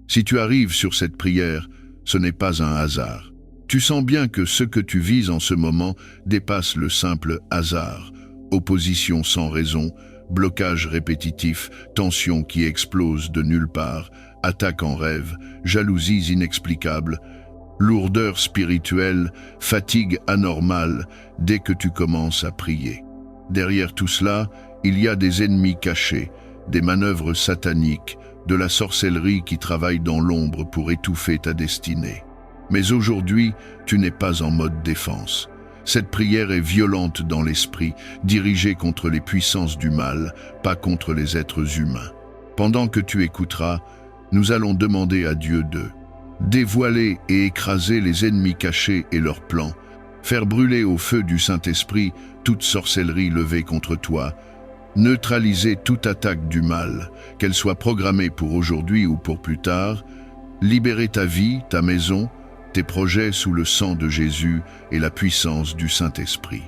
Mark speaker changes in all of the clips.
Speaker 1: Si tu arrives sur cette prière, ce n'est pas un hasard. Tu sens bien que ce que tu vis en ce moment dépasse le simple hasard. Opposition sans raison, blocage répétitif, tension qui explose de nulle part, attaque en rêve, jalousies inexplicables, lourdeur spirituelle, fatigue anormale dès que tu commences à prier. Derrière tout cela, il y a des ennemis cachés, des manœuvres sataniques, de la sorcellerie qui travaille dans l'ombre pour étouffer ta destinée. Mais aujourd'hui, tu n'es pas en mode défense. Cette prière est violente dans l'esprit, dirigée contre les puissances du mal, pas contre les êtres humains. Pendant que tu écouteras, nous allons demander à Dieu de dévoiler et écraser les ennemis cachés et leurs plans, faire brûler au feu du Saint-Esprit toute sorcellerie levée contre toi, neutraliser toute attaque du mal, qu'elle soit programmée pour aujourd'hui ou pour plus tard, libérer ta vie, ta maison, tes projets sous le sang de Jésus et la puissance du Saint-Esprit.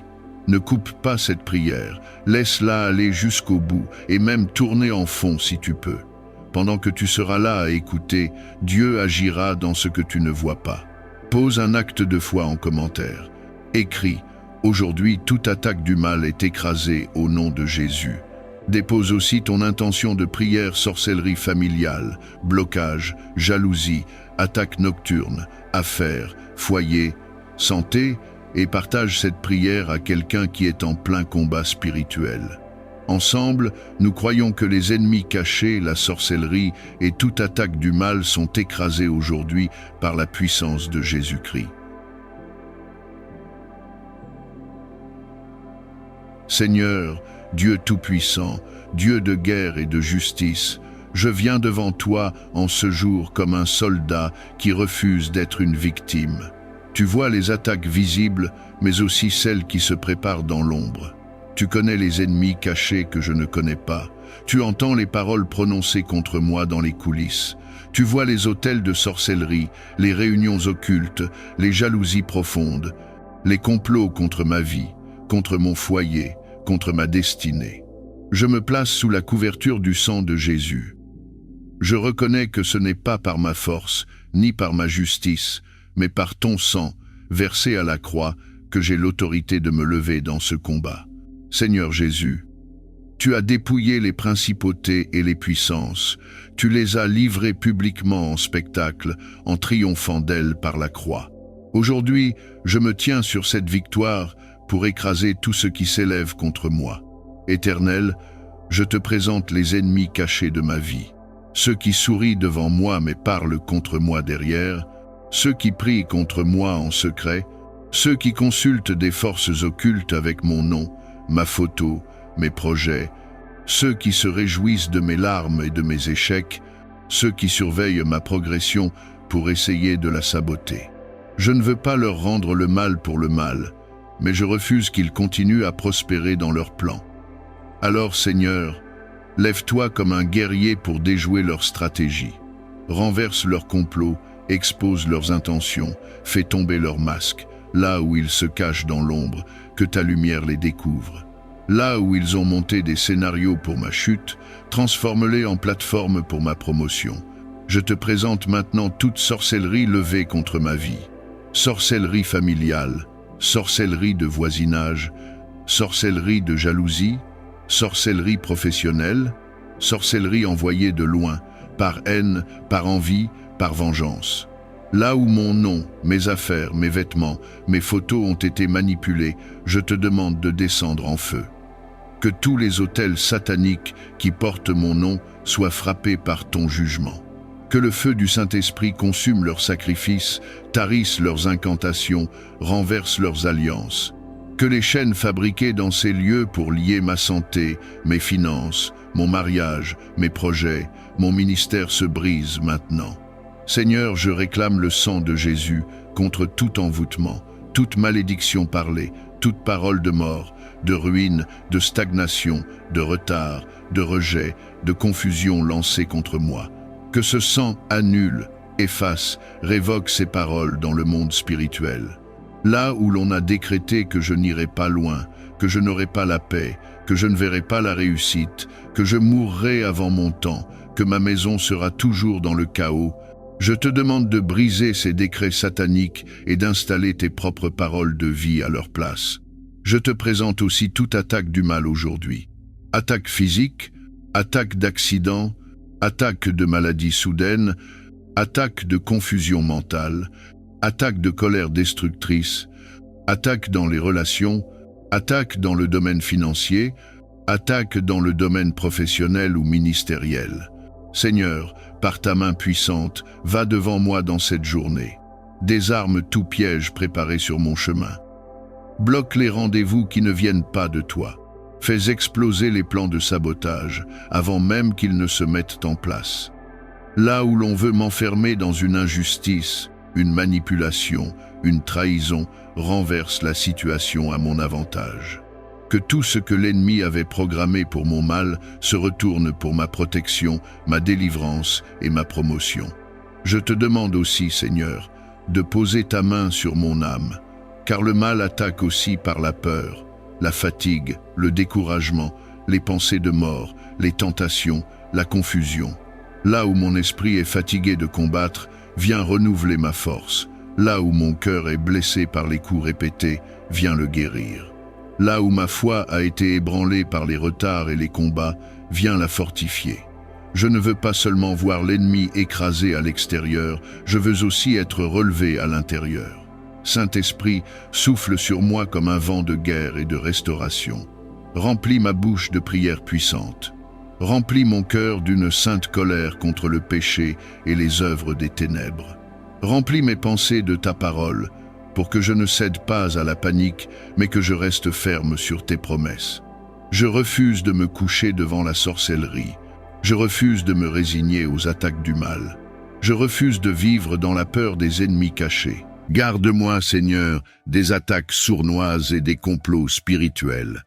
Speaker 1: Ne coupe pas cette prière, laisse-la aller jusqu'au bout et même tourner en fond si tu peux. Pendant que tu seras là à écouter, Dieu agira dans ce que tu ne vois pas. Pose un acte de foi en commentaire. Écris « Aujourd'hui, toute attaque du mal est écrasée au nom de Jésus ». Dépose aussi ton intention de prière, sorcellerie familiale, blocage, jalousie, attaque nocturne, affaires, foyer, santé, et partage cette prière à quelqu'un qui est en plein combat spirituel. Ensemble, nous croyons que les ennemis cachés, la sorcellerie et toute attaque du mal sont écrasés aujourd'hui par la puissance de Jésus-Christ. Seigneur, Dieu Tout-Puissant, Dieu de guerre et de justice, je viens devant toi en ce jour comme un soldat qui refuse d'être une victime. Tu vois les attaques visibles, mais aussi celles qui se préparent dans l'ombre. Tu connais les ennemis cachés que je ne connais pas. Tu entends les paroles prononcées contre moi dans les coulisses. Tu vois les autels de sorcellerie, les réunions occultes, les jalousies profondes, les complots contre ma vie, contre mon foyer, contre ma destinée. Je me place sous la couverture du sang de Jésus. Je reconnais que ce n'est pas par ma force, ni par ma justice, mais par ton sang, versé à la croix, que j'ai l'autorité de me lever dans ce combat. Seigneur Jésus, tu as dépouillé les principautés et les puissances, tu les as livrées publiquement en spectacle, en triomphant d'elles par la croix. Aujourd'hui, je me tiens sur cette victoire pour écraser tout ce qui s'élève contre moi. Éternel, je te présente les ennemis cachés de ma vie, ceux qui sourient devant moi mais parlent contre moi derrière, ceux qui prient contre moi en secret, ceux qui consultent des forces occultes avec mon nom, ma photo, mes projets, ceux qui se réjouissent de mes larmes et de mes échecs, ceux qui surveillent ma progression pour essayer de la saboter. Je ne veux pas leur rendre le mal pour le mal, mais je refuse qu'ils continuent à prospérer dans leurs plans. Alors, Seigneur, lève-toi comme un guerrier pour déjouer leur stratégie. Renverse leurs complots, expose leurs intentions, fais tomber leurs masques, là où ils se cachent dans l'ombre, que ta lumière les découvre. Là où ils ont monté des scénarios pour ma chute, transforme-les en plateforme pour ma promotion. Je te présente maintenant toute sorcellerie levée contre ma vie. Sorcellerie familiale, sorcellerie de voisinage, sorcellerie de jalousie, sorcellerie professionnelle, sorcellerie envoyée de loin, par haine, par envie, par vengeance. Là où mon nom, mes affaires, mes vêtements, mes photos ont été manipulés, je te demande de descendre en feu. Que tous les autels sataniques qui portent mon nom soient frappés par ton jugement. Que le feu du Saint-Esprit consume leurs sacrifices, tarisse leurs incantations, renverse leurs alliances. Que les chaînes fabriquées dans ces lieux pour lier ma santé, mes finances, mon mariage, mes projets, mon ministère se brisent maintenant. Seigneur, je réclame le sang de Jésus contre tout envoûtement, toute malédiction parlée, toute parole de mort, de ruine, de stagnation, de retard, de rejet, de confusion lancée contre moi. Que ce sang annule, efface, révoque ces paroles dans le monde spirituel. Là où l'on a décrété que je n'irai pas loin, que je n'aurai pas la paix, que je ne verrai pas la réussite, que je mourrai avant mon temps, que ma maison sera toujours dans le chaos, Je te demande de briser ces décrets sataniques et d'installer tes propres paroles de vie à leur place. Je te présente aussi toute attaque du mal aujourd'hui. Attaque physique, attaque d'accident, attaque de maladie soudaine, attaque de confusion mentale, attaque de colère destructrice, attaque dans les relations, attaque dans le domaine financier, attaque dans le domaine professionnel ou ministériel. Seigneur, par ta main puissante, va devant moi dans cette journée. Désarme tout piège préparé sur mon chemin. Bloque les rendez-vous qui ne viennent pas de toi. Fais exploser les plans de sabotage avant même qu'ils ne se mettent en place. Là où l'on veut m'enfermer dans une injustice, une manipulation, une trahison, renverse la situation à mon avantage. Que tout ce que l'ennemi avait programmé pour mon mal se retourne pour ma protection, ma délivrance et ma promotion. Je te demande aussi, Seigneur, de poser ta main sur mon âme, car le mal attaque aussi par la peur, la fatigue, le découragement, les pensées de mort, les tentations, la confusion. Là où mon esprit est fatigué de combattre, viens renouveler ma force. Là où mon cœur est blessé par les coups répétés, viens le guérir. Là où ma foi a été ébranlée par les retards et les combats, viens la fortifier. Je ne veux pas seulement voir l'ennemi écrasé à l'extérieur, je veux aussi être relevé à l'intérieur. Saint-Esprit, souffle sur moi comme un vent de guerre et de restauration. Remplis ma bouche de prières puissantes. Remplis mon cœur d'une sainte colère contre le péché et les œuvres des ténèbres. Remplis mes pensées de ta parole, pour que je ne cède pas à la panique, mais que je reste ferme sur tes promesses. Je refuse de me coucher devant la sorcellerie. Je refuse de me résigner aux attaques du mal. Je refuse de vivre dans la peur des ennemis cachés. Garde-moi, Seigneur, des attaques sournoises et des complots spirituels.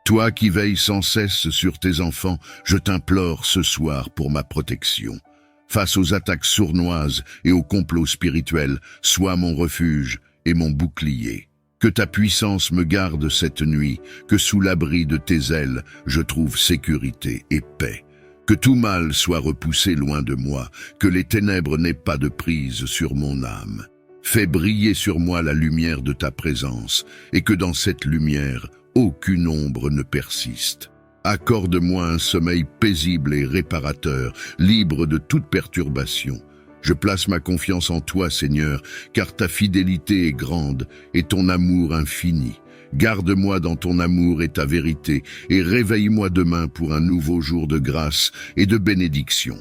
Speaker 1: Toi qui veilles sans cesse sur tes enfants, je t'implore ce soir pour ma protection. Face aux attaques sournoises et aux complots spirituels, sois mon refuge et mon bouclier. Que ta puissance me garde cette nuit, que sous l'abri de tes ailes, je trouve sécurité et paix. Que tout mal soit repoussé loin de moi, que les ténèbres n'aient pas de prise sur mon âme. Fais briller sur moi la lumière de ta présence, et que dans cette lumière, aucune ombre ne persiste. Accorde-moi un sommeil paisible et réparateur, libre de toute perturbation. Je place ma confiance en toi, Seigneur, car ta fidélité est grande et ton amour infini. Garde-moi dans ton amour et ta vérité, et réveille-moi demain pour un nouveau jour de grâce et de bénédiction.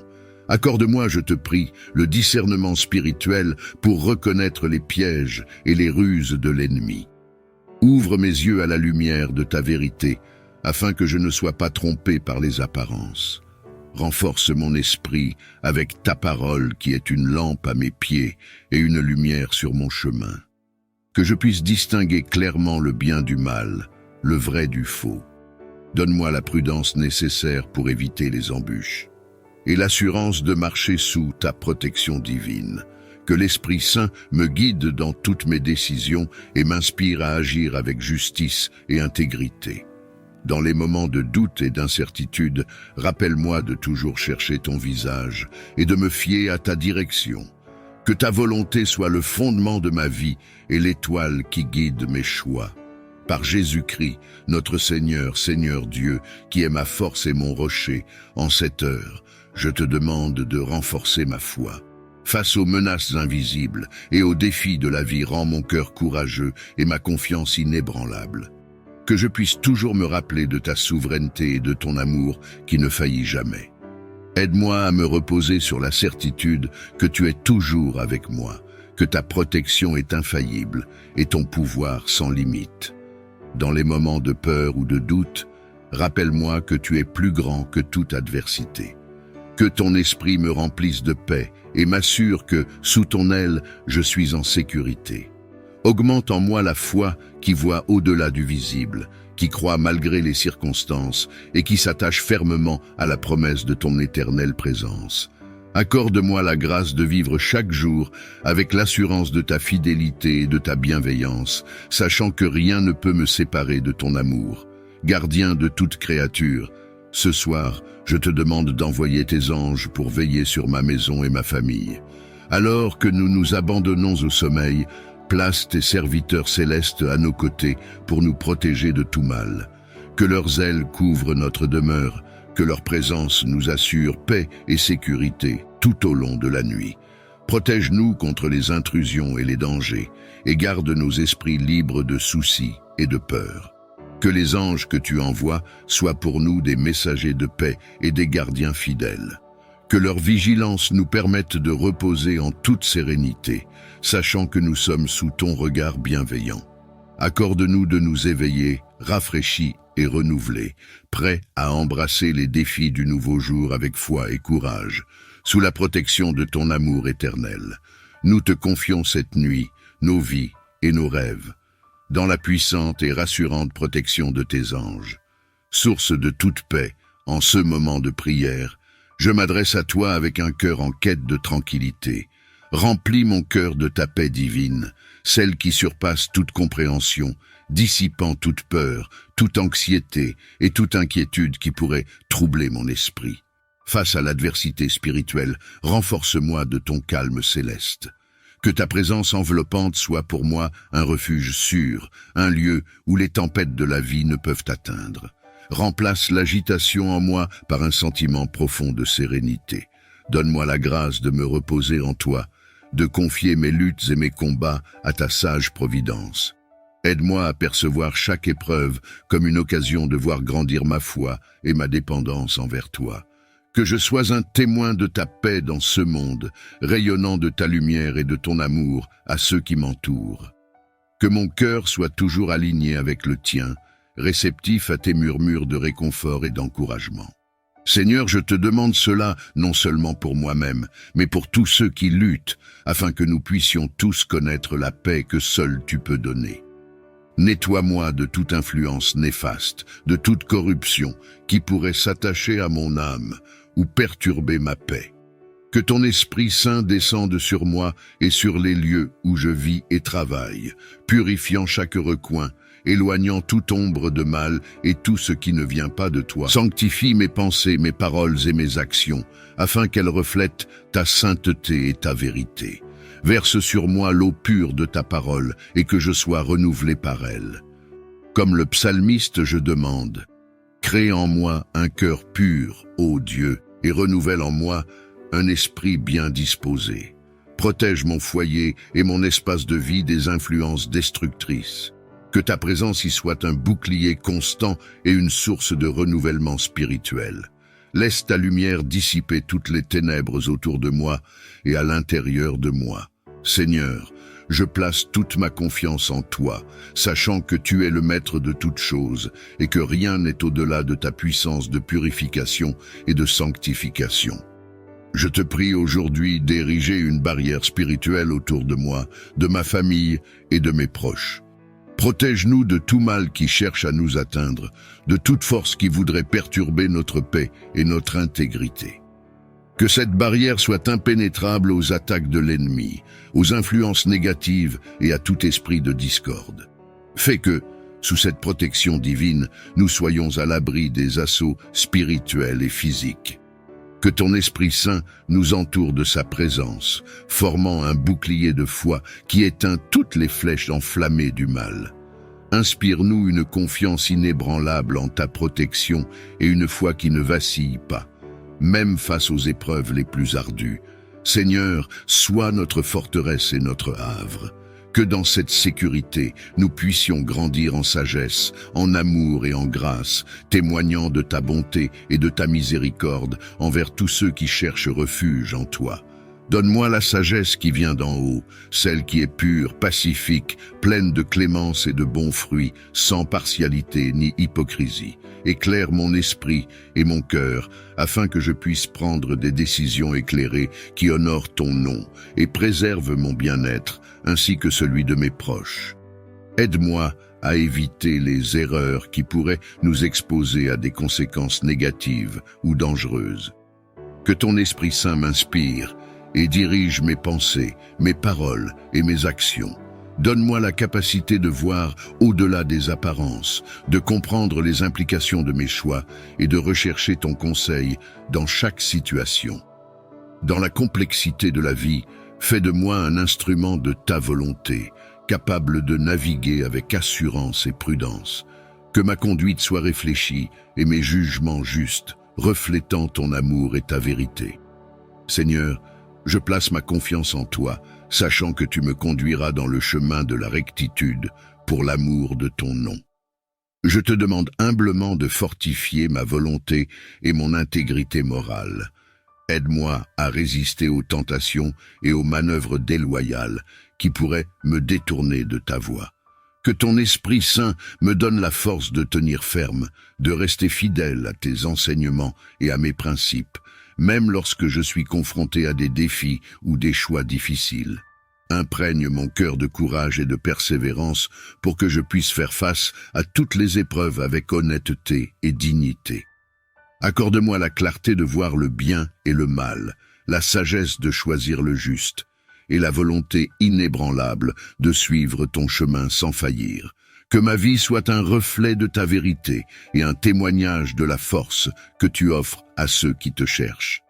Speaker 1: Accorde-moi, je te prie, le discernement spirituel pour reconnaître les pièges et les ruses de l'ennemi. Ouvre mes yeux à la lumière de ta vérité, afin que je ne sois pas trompé par les apparences. Renforce mon esprit avec ta parole qui est une lampe à mes pieds et une lumière sur mon chemin. Que je puisse distinguer clairement le bien du mal, le vrai du faux. Donne-moi la prudence nécessaire pour éviter les embûches et l'assurance de marcher sous ta protection divine. Que l'Esprit Saint me guide dans toutes mes décisions et m'inspire à agir avec justice et intégrité. Dans les moments de doute et d'incertitude, rappelle-moi de toujours chercher ton visage et de me fier à ta direction. Que ta volonté soit le fondement de ma vie et l'étoile qui guide mes choix. Par Jésus-Christ, notre Seigneur, Seigneur Dieu, qui est ma force et mon rocher, en cette heure, je te demande de renforcer ma foi. Face aux menaces invisibles et aux défis de la vie, rends mon cœur courageux et ma confiance inébranlable. Que je puisse toujours me rappeler de ta souveraineté et de ton amour qui ne faillit jamais. Aide-moi à me reposer sur la certitude que tu es toujours avec moi, que ta protection est infaillible et ton pouvoir sans limite. Dans les moments de peur ou de doute, rappelle-moi que tu es plus grand que toute adversité. Que ton esprit me remplisse de paix et m'assure que, sous ton aile, je suis en sécurité. Augmente en moi la foi qui voit au-delà du visible, qui croit malgré les circonstances et qui s'attache fermement à la promesse de ton éternelle présence. Accorde-moi la grâce de vivre chaque jour avec l'assurance de ta fidélité et de ta bienveillance, sachant que rien ne peut me séparer de ton amour. Gardien de toute créature, ce soir, je te demande d'envoyer tes anges pour veiller sur ma maison et ma famille. Alors que nous nous abandonnons au sommeil, place tes serviteurs célestes à nos côtés pour nous protéger de tout mal. Que leurs ailes couvrent notre demeure, que leur présence nous assure paix et sécurité tout au long de la nuit. Protège-nous contre les intrusions et les dangers, et garde nos esprits libres de soucis et de peur. Que les anges que tu envoies soient pour nous des messagers de paix et des gardiens fidèles. Que leur vigilance nous permette de reposer en toute sérénité, sachant que nous sommes sous ton regard bienveillant. Accorde-nous de nous éveiller, rafraîchis et renouvelés, prêts à embrasser les défis du nouveau jour avec foi et courage, sous la protection de ton amour éternel. Nous te confions cette nuit, nos vies et nos rêves, dans la puissante et rassurante protection de tes anges. Source de toute paix, en ce moment de prière, je m'adresse à toi avec un cœur en quête de tranquillité. Remplis mon cœur de ta paix divine, celle qui surpasse toute compréhension, dissipant toute peur, toute anxiété et toute inquiétude qui pourrait troubler mon esprit. Face à l'adversité spirituelle, renforce-moi de ton calme céleste. Que ta présence enveloppante soit pour moi un refuge sûr, un lieu où les tempêtes de la vie ne peuvent atteindre. Remplace l'agitation en moi par un sentiment profond de sérénité. Donne-moi la grâce de me reposer en toi, de confier mes luttes et mes combats à ta sage providence. Aide-moi à percevoir chaque épreuve comme une occasion de voir grandir ma foi et ma dépendance envers toi. Que je sois un témoin de ta paix dans ce monde, rayonnant de ta lumière et de ton amour à ceux qui m'entourent. Que mon cœur soit toujours aligné avec le tien, réceptif à tes murmures de réconfort et d'encouragement. Seigneur, je te demande cela non seulement pour moi-même, mais pour tous ceux qui luttent, afin que nous puissions tous connaître la paix que seul tu peux donner. Nettoie-moi de toute influence néfaste, de toute corruption qui pourrait s'attacher à mon âme ou perturber ma paix. Que ton Esprit Saint descende sur moi et sur les lieux où je vis et travaille, purifiant chaque recoin, éloignant toute ombre de mal et tout ce qui ne vient pas de toi. Sanctifie mes pensées, mes paroles et mes actions, afin qu'elles reflètent ta sainteté et ta vérité. Verse sur moi l'eau pure de ta parole et que je sois renouvelé par elle. Comme le psalmiste, je demande, crée en moi un cœur pur, ô Dieu, et renouvelle en moi un esprit bien disposé. Protège mon foyer et mon espace de vie des influences destructrices. Que ta présence y soit un bouclier constant et une source de renouvellement spirituel. Laisse ta lumière dissiper toutes les ténèbres autour de moi et à l'intérieur de moi. Seigneur, je place toute ma confiance en toi, sachant que tu es le maître de toutes choses et que rien n'est au-delà de ta puissance de purification et de sanctification. Je te prie aujourd'hui d'ériger une barrière spirituelle autour de moi, de ma famille et de mes proches. Protège-nous de tout mal qui cherche à nous atteindre, de toute force qui voudrait perturber notre paix et notre intégrité. Que cette barrière soit impénétrable aux attaques de l'ennemi, aux influences négatives et à tout esprit de discorde. Fais que, sous cette protection divine, nous soyons à l'abri des assauts spirituels et physiques. Que ton Esprit Saint nous entoure de sa présence, formant un bouclier de foi qui éteint toutes les flèches enflammées du mal. Inspire-nous une confiance inébranlable en ta protection et une foi qui ne vacille pas, même face aux épreuves les plus ardues. Seigneur, sois notre forteresse et notre havre. Que dans cette sécurité, nous puissions grandir en sagesse, en amour et en grâce, témoignant de ta bonté et de ta miséricorde envers tous ceux qui cherchent refuge en toi. Donne-moi la sagesse qui vient d'en haut, celle qui est pure, pacifique, pleine de clémence et de bons fruits, sans partialité ni hypocrisie. Éclaire mon esprit et mon cœur, afin que je puisse prendre des décisions éclairées qui honorent ton nom et préservent mon bien-être, ainsi que celui de mes proches. Aide-moi à éviter les erreurs qui pourraient nous exposer à des conséquences négatives ou dangereuses. Que ton Esprit Saint m'inspire et dirige mes pensées, mes paroles et mes actions. Donne-moi la capacité de voir au-delà des apparences, de comprendre les implications de mes choix et de rechercher ton conseil dans chaque situation. Dans la complexité de la vie, Fais de moi un instrument de ta volonté, capable de naviguer avec assurance et prudence. Que ma conduite soit réfléchie et mes jugements justes, reflétant ton amour et ta vérité. Seigneur, je place ma confiance en toi, sachant que tu me conduiras dans le chemin de la rectitude pour l'amour de ton nom. Je te demande humblement de fortifier ma volonté et mon intégrité morale. Aide-moi à résister aux tentations et aux manœuvres déloyales qui pourraient me détourner de ta voie. Que ton Esprit Saint me donne la force de tenir ferme, de rester fidèle à tes enseignements et à mes principes, même lorsque je suis confronté à des défis ou des choix difficiles. Imprègne mon cœur de courage et de persévérance pour que je puisse faire face à toutes les épreuves avec honnêteté et dignité. Accorde-moi la clarté de voir le bien et le mal, la sagesse de choisir le juste, et la volonté inébranlable de suivre ton chemin sans faillir. Que ma vie soit un reflet de ta vérité et un témoignage de la force que tu offres à ceux qui te cherchent.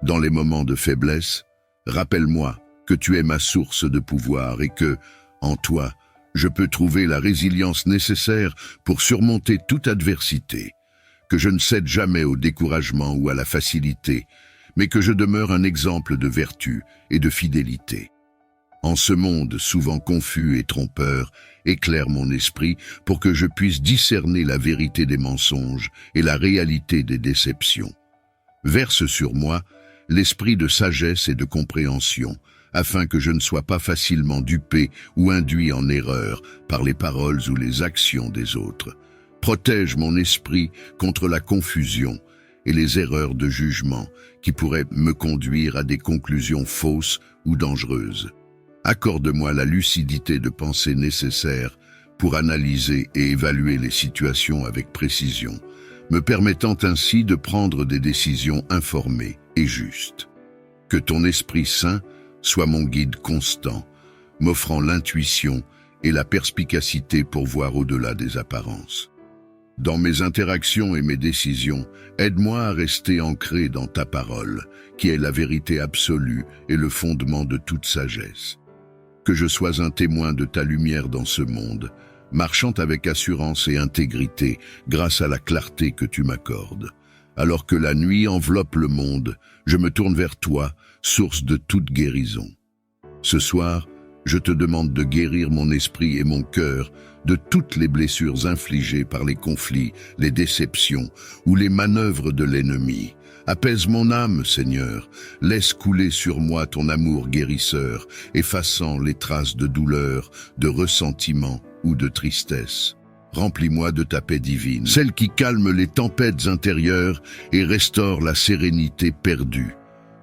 Speaker 1: Dans les moments de faiblesse, rappelle-moi que tu es ma source de pouvoir et que, en toi, je peux trouver la résilience nécessaire pour surmonter toute adversité. Que je ne cède jamais au découragement ou à la facilité, mais que je demeure un exemple de vertu et de fidélité. En ce monde souvent confus et trompeur, éclaire mon esprit pour que je puisse discerner la vérité des mensonges et la réalité des déceptions. Verse sur moi l'esprit de sagesse et de compréhension, afin que je ne sois pas facilement dupé ou induit en erreur par les paroles ou les actions des autres. Protège mon esprit contre la confusion et les erreurs de jugement qui pourraient me conduire à des conclusions fausses ou dangereuses. Accorde-moi la lucidité de pensée nécessaire pour analyser et évaluer les situations avec précision, me permettant ainsi de prendre des décisions informées et justes. Que ton Esprit Saint soit mon guide constant, m'offrant l'intuition et la perspicacité pour voir au-delà des apparences. Dans mes interactions et mes décisions, aide-moi à rester ancré dans ta parole, qui est la vérité absolue et le fondement de toute sagesse. Que je sois un témoin de ta lumière dans ce monde, marchant avec assurance et intégrité grâce à la clarté que tu m'accordes. Alors que la nuit enveloppe le monde, je me tourne vers toi, source de toute guérison. Ce soir, je te demande de guérir mon esprit et mon cœur de toutes les blessures infligées par les conflits, les déceptions ou les manœuvres de l'ennemi. Apaise mon âme, Seigneur, laisse couler sur moi ton amour guérisseur, effaçant les traces de douleur, de ressentiment ou de tristesse. Remplis-moi de ta paix divine, celle qui calme les tempêtes intérieures et restaure la sérénité perdue.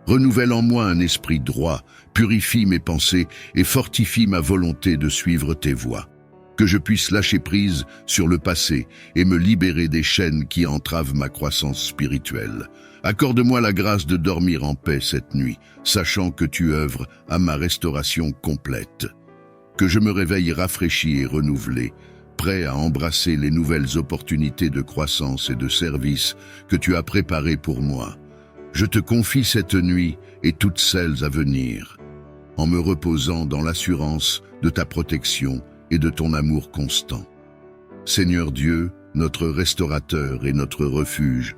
Speaker 1: Renouvelle en moi un esprit droit, purifie mes pensées et fortifie ma volonté de suivre tes voies. Que je puisse lâcher prise sur le passé et me libérer des chaînes qui entravent ma croissance spirituelle. Accorde-moi la grâce de dormir en paix cette nuit, sachant que tu œuvres à ma restauration complète. Que je me réveille rafraîchi et renouvelé, prêt à embrasser les nouvelles opportunités de croissance et de service que tu as préparées pour moi. Je te confie cette nuit et toutes celles à venir, en me reposant dans l'assurance de ta protection et de ton amour constant. Seigneur Dieu, notre restaurateur et notre refuge,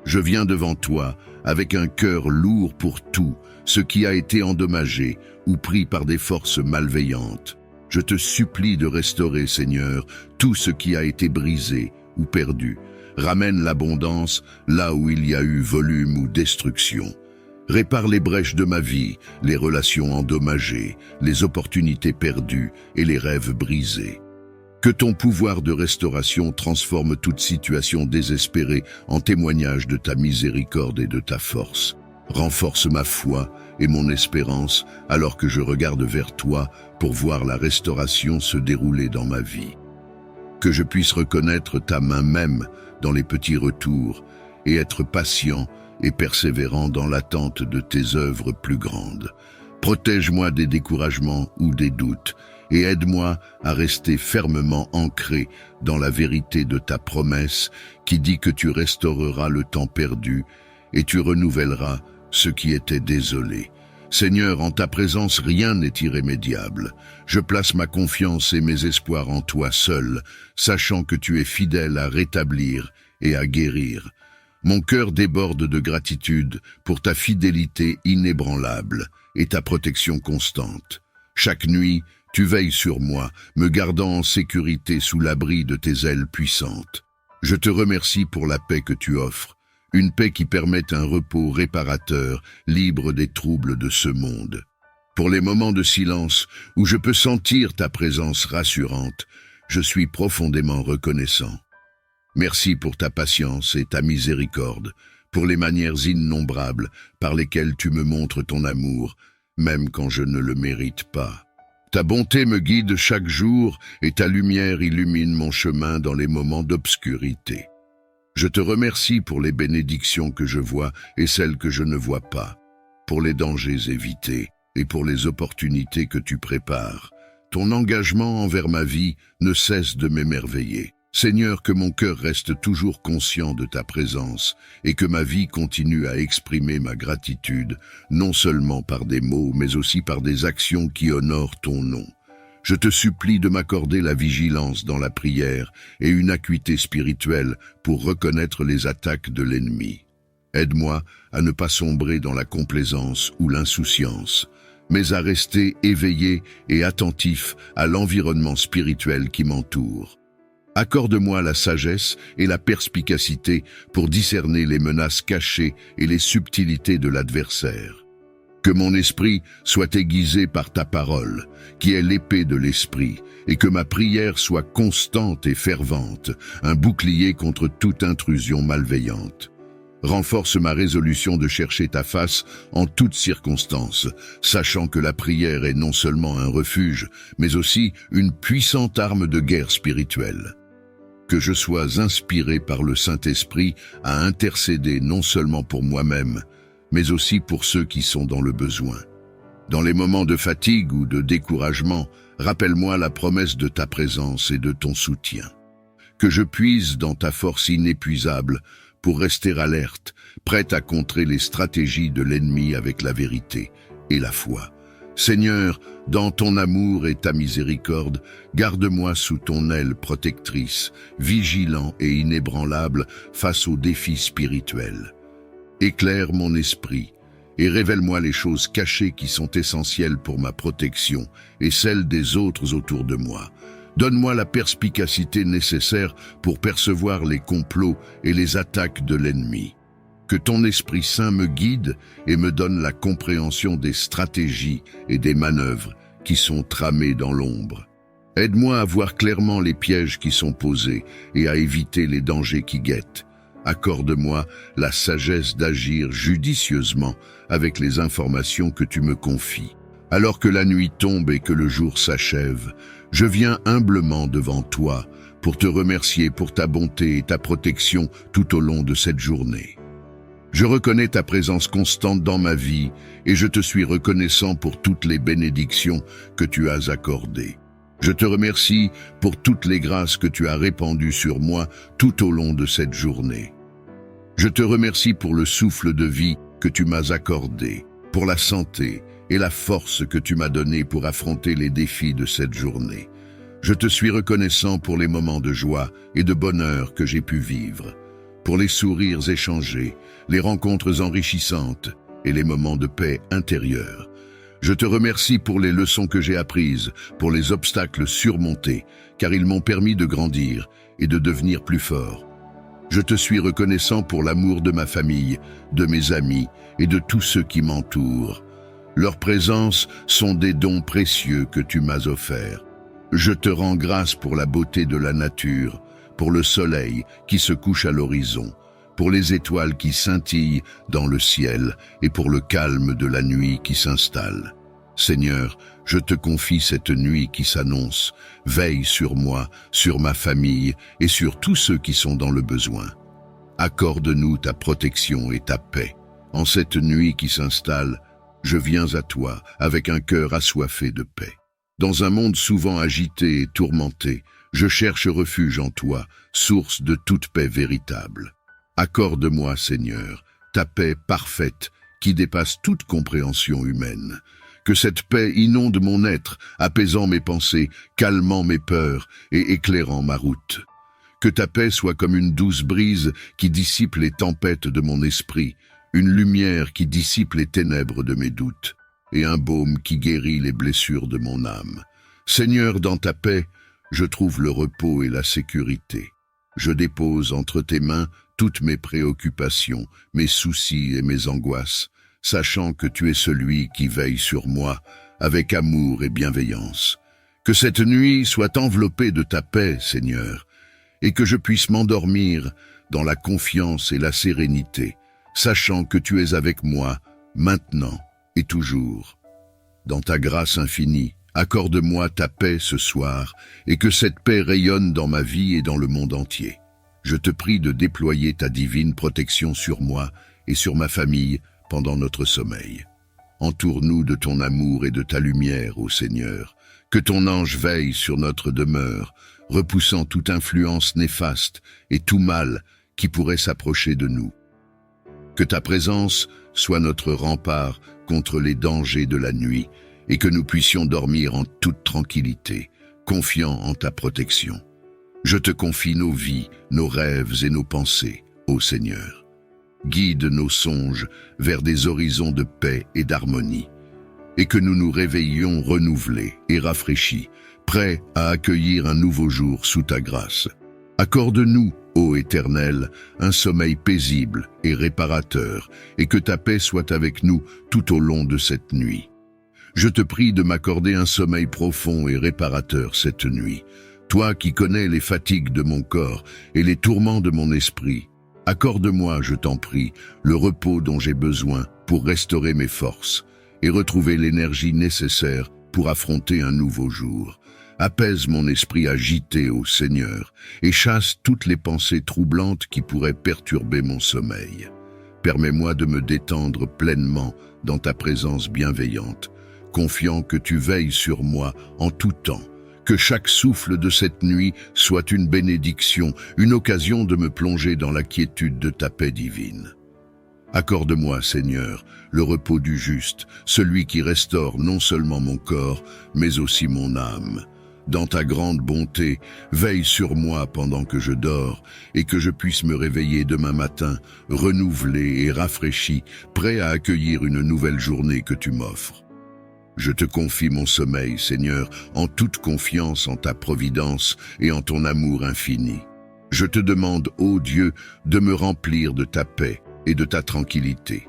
Speaker 1: je viens devant toi avec un cœur lourd pour tout ce qui a été endommagé ou pris par des forces malveillantes. Je te supplie de restaurer, Seigneur, tout ce qui a été brisé ou perdu. Ramène l'abondance là où il y a eu volume ou destruction. Répare les brèches de ma vie, les relations endommagées, les opportunités perdues et les rêves brisés. Que ton pouvoir de restauration transforme toute situation désespérée en témoignage de ta miséricorde et de ta force. Renforce ma foi et mon espérance alors que je regarde vers toi pour voir la restauration se dérouler dans ma vie. Que je puisse reconnaître ta main même dans les petits retours et être patient et persévérant dans l'attente de tes œuvres plus grandes. Protège-moi des découragements ou des doutes et aide-moi à rester fermement ancré dans la vérité de ta promesse qui dit que tu restaureras le temps perdu et tu renouvelleras ce qui était désolé. Seigneur, en ta présence, rien n'est irrémédiable. Je place ma confiance et mes espoirs en toi seul, sachant que tu es fidèle à rétablir et à guérir. Mon cœur déborde de gratitude pour ta fidélité inébranlable et ta protection constante. Chaque nuit, tu veilles sur moi, me gardant en sécurité sous l'abri de tes ailes puissantes. Je te remercie pour la paix que tu offres, une paix qui permet un repos réparateur, libre des troubles de ce monde. Pour les moments de silence où je peux sentir ta présence rassurante, je suis profondément reconnaissant. Merci pour ta patience et ta miséricorde, pour les manières innombrables par lesquelles tu me montres ton amour, même quand je ne le mérite pas. Ta bonté me guide chaque jour et ta lumière illumine mon chemin dans les moments d'obscurité. Je te remercie pour les bénédictions que je vois et celles que je ne vois pas, pour les dangers évités et pour les opportunités que tu prépares. Ton engagement envers ma vie ne cesse de m'émerveiller. Seigneur, que mon cœur reste toujours conscient de ta présence et que ma vie continue à exprimer ma gratitude, non seulement par des mots, mais aussi par des actions qui honorent ton nom. Je te supplie de m'accorder la vigilance dans la prière et une acuité spirituelle pour reconnaître les attaques de l'ennemi. Aide-moi à ne pas sombrer dans la complaisance ou l'insouciance, mais à rester éveillé et attentif à l'environnement spirituel qui m'entoure. Accorde-moi la sagesse et la perspicacité pour discerner les menaces cachées et les subtilités de l'adversaire. Que mon esprit soit aiguisé par ta parole, qui est l'épée de l'esprit, et que ma prière soit constante et fervente, un bouclier contre toute intrusion malveillante. Renforce ma résolution de chercher ta face en toutes circonstances, sachant que la prière est non seulement un refuge, mais aussi une puissante arme de guerre spirituelle. Que je sois inspiré par le Saint-Esprit à intercéder non seulement pour moi-même, mais aussi pour ceux qui sont dans le besoin. Dans les moments de fatigue ou de découragement, rappelle-moi la promesse de ta présence et de ton soutien. Que je puise dans ta force inépuisable pour rester alerte, prête à contrer les stratégies de l'ennemi avec la vérité et la foi. Seigneur, dans ton amour et ta miséricorde, garde-moi sous ton aile protectrice, vigilant et inébranlable face aux défis spirituels. Éclaire mon esprit et révèle-moi les choses cachées qui sont essentielles pour ma protection et celle des autres autour de moi. Donne-moi la perspicacité nécessaire pour percevoir les complots et les attaques de l'ennemi. Que ton Esprit Saint me guide et me donne la compréhension des stratégies et des manœuvres qui sont tramées dans l'ombre. Aide-moi à voir clairement les pièges qui sont posés et à éviter les dangers qui guettent. Accorde-moi la sagesse d'agir judicieusement avec les informations que tu me confies. Alors que la nuit tombe et que le jour s'achève, je viens humblement devant toi pour te remercier pour ta bonté et ta protection tout au long de cette journée. Je reconnais ta présence constante dans ma vie et je te suis reconnaissant pour toutes les bénédictions que tu as accordées. Je te remercie pour toutes les grâces que tu as répandues sur moi tout au long de cette journée. Je te remercie pour le souffle de vie que tu m'as accordé, pour la santé et la force que tu m'as donnée pour affronter les défis de cette journée. Je te suis reconnaissant pour les moments de joie et de bonheur que j'ai pu vivre, pour les sourires échangés, les rencontres enrichissantes et les moments de paix intérieure. Je te remercie pour les leçons que j'ai apprises, pour les obstacles surmontés, car ils m'ont permis de grandir et de devenir plus fort. Je te suis reconnaissant pour l'amour de ma famille, de mes amis et de tous ceux qui m'entourent. Leurs présences sont des dons précieux que tu m'as offerts. Je te rends grâce pour la beauté de la nature, pour le soleil qui se couche à l'horizon, pour les étoiles qui scintillent dans le ciel et pour le calme de la nuit qui s'installe. Seigneur, je te confie cette nuit qui s'annonce. Veille sur moi, sur ma famille et sur tous ceux qui sont dans le besoin. Accorde-nous ta protection et ta paix. En cette nuit qui s'installe, je viens à toi avec un cœur assoiffé de paix. Dans un monde souvent agité et tourmenté, je cherche refuge en toi, source de toute paix véritable. Accorde-moi, Seigneur, ta paix parfaite qui dépasse toute compréhension humaine. Que cette paix inonde mon être, apaisant mes pensées, calmant mes peurs et éclairant ma route. Que ta paix soit comme une douce brise qui dissipe les tempêtes de mon esprit, une lumière qui dissipe les ténèbres de mes doutes, et un baume qui guérit les blessures de mon âme. Seigneur, dans ta paix, je trouve le repos et la sécurité. Je dépose entre tes mains toutes mes préoccupations, mes soucis et mes angoisses, sachant que tu es celui qui veille sur moi avec amour et bienveillance. Que cette nuit soit enveloppée de ta paix, Seigneur, et que je puisse m'endormir dans la confiance et la sérénité, sachant que tu es avec moi, maintenant et toujours. Dans ta grâce infinie, accorde-moi ta paix ce soir, et que cette paix rayonne dans ma vie et dans le monde entier. Je te prie de déployer ta divine protection sur moi et sur ma famille pendant notre sommeil. Entoure-nous de ton amour et de ta lumière, ô Seigneur. Que ton ange veille sur notre demeure, repoussant toute influence néfaste et tout mal qui pourrait s'approcher de nous. Que ta présence soit notre rempart contre les dangers de la nuit et que nous puissions dormir en toute tranquillité, confiants en ta protection. Je te confie nos vies, nos rêves et nos pensées, ô Seigneur. Guide nos songes vers des horizons de paix et d'harmonie, et que nous nous réveillions renouvelés et rafraîchis, prêts à accueillir un nouveau jour sous ta grâce. Accorde-nous, ô Éternel, un sommeil paisible et réparateur, et que ta paix soit avec nous tout au long de cette nuit. Je te prie de m'accorder un sommeil profond et réparateur cette nuit. Toi qui connais les fatigues de mon corps et les tourments de mon esprit, accorde-moi, je t'en prie, le repos dont j'ai besoin pour restaurer mes forces et retrouver l'énergie nécessaire pour affronter un nouveau jour. Apaise mon esprit agité, ô Seigneur, et chasse toutes les pensées troublantes qui pourraient perturber mon sommeil. Permets-moi de me détendre pleinement dans ta présence bienveillante, confiant que tu veilles sur moi en tout temps. Que chaque souffle de cette nuit soit une bénédiction, une occasion de me plonger dans la quiétude de ta paix divine. Accorde-moi, Seigneur, le repos du juste, celui qui restaure non seulement mon corps, mais aussi mon âme. Dans ta grande bonté, veille sur moi pendant que je dors, et que je puisse me réveiller demain matin, renouvelé et rafraîchi, prêt à accueillir une nouvelle journée que tu m'offres. Je te confie mon sommeil, Seigneur, en toute confiance en ta providence et en ton amour infini. Je te demande, ô Dieu, de me remplir de ta paix et de ta tranquillité.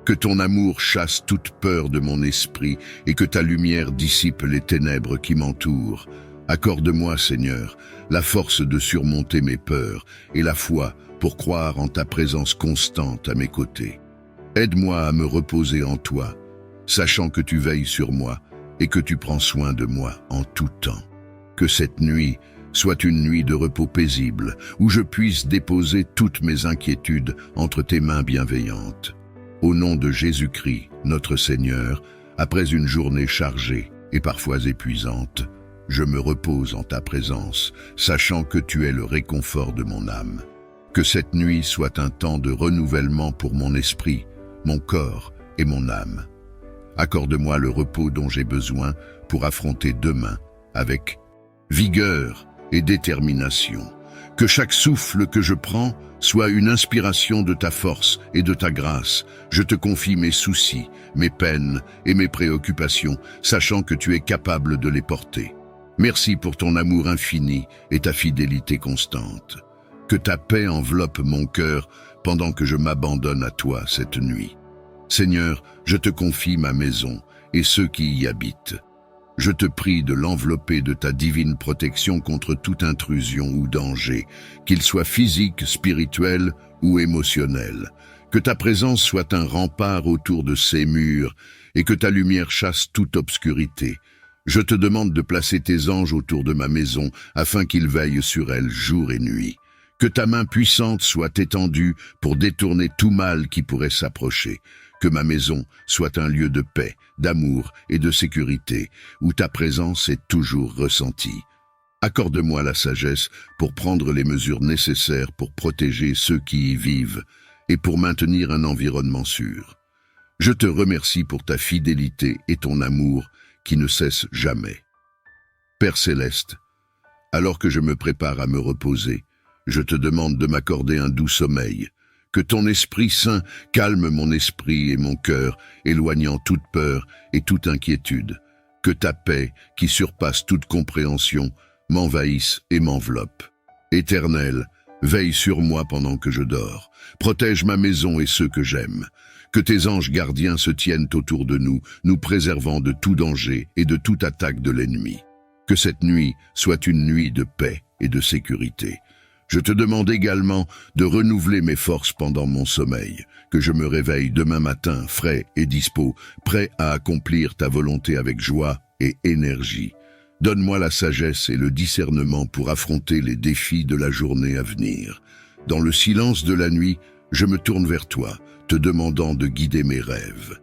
Speaker 1: Que ton amour chasse toute peur de mon esprit et que ta lumière dissipe les ténèbres qui m'entourent. Accorde-moi, Seigneur, la force de surmonter mes peurs et la foi pour croire en ta présence constante à mes côtés. Aide-moi à me reposer en toi, sachant que tu veilles sur moi et que tu prends soin de moi en tout temps. Que cette nuit soit une nuit de repos paisible, où je puisse déposer toutes mes inquiétudes entre tes mains bienveillantes. Au nom de Jésus-Christ, notre Seigneur, après une journée chargée et parfois épuisante, je me repose en ta présence, sachant que tu es le réconfort de mon âme. Que cette nuit soit un temps de renouvellement pour mon esprit, mon corps et mon âme. Accorde-moi le repos dont j'ai besoin pour affronter demain avec vigueur et détermination. Que chaque souffle que je prends soit une inspiration de ta force et de ta grâce. Je te confie mes soucis, mes peines et mes préoccupations, sachant que tu es capable de les porter. Merci pour ton amour infini et ta fidélité constante. Que ta paix enveloppe mon cœur pendant que je m'abandonne à toi cette nuit. Seigneur, je te confie ma maison et ceux qui y habitent. Je te prie de l'envelopper de ta divine protection contre toute intrusion ou danger, qu'il soit physique, spirituel ou émotionnel. Que ta présence soit un rempart autour de ces murs et que ta lumière chasse toute obscurité. Je te demande de placer tes anges autour de ma maison afin qu'ils veillent sur elle jour et nuit. Que ta main puissante soit étendue pour détourner tout mal qui pourrait s'approcher. Que ma maison soit un lieu de paix, d'amour et de sécurité, où ta présence est toujours ressentie. Accorde-moi la sagesse pour prendre les mesures nécessaires pour protéger ceux qui y vivent et pour maintenir un environnement sûr. Je te remercie pour ta fidélité et ton amour qui ne cessent jamais. Père céleste, alors que je me prépare à me reposer, je te demande de m'accorder un doux sommeil, que ton Esprit Saint calme mon esprit et mon cœur, éloignant toute peur et toute inquiétude, que ta paix, qui surpasse toute compréhension, m'envahisse et m'enveloppe. Éternel, veille sur moi pendant que je dors, protège ma maison et ceux que j'aime. Que tes anges gardiens se tiennent autour de nous, nous préservant de tout danger et de toute attaque de l'ennemi. Que cette nuit soit une nuit de paix et de sécurité. Je te demande également de renouveler mes forces pendant mon sommeil, que je me réveille demain matin frais et dispo, prêt à accomplir ta volonté avec joie et énergie. Donne-moi la sagesse et le discernement pour affronter les défis de la journée à venir. Dans le silence de la nuit, je me tourne vers toi, te demandant de guider mes rêves.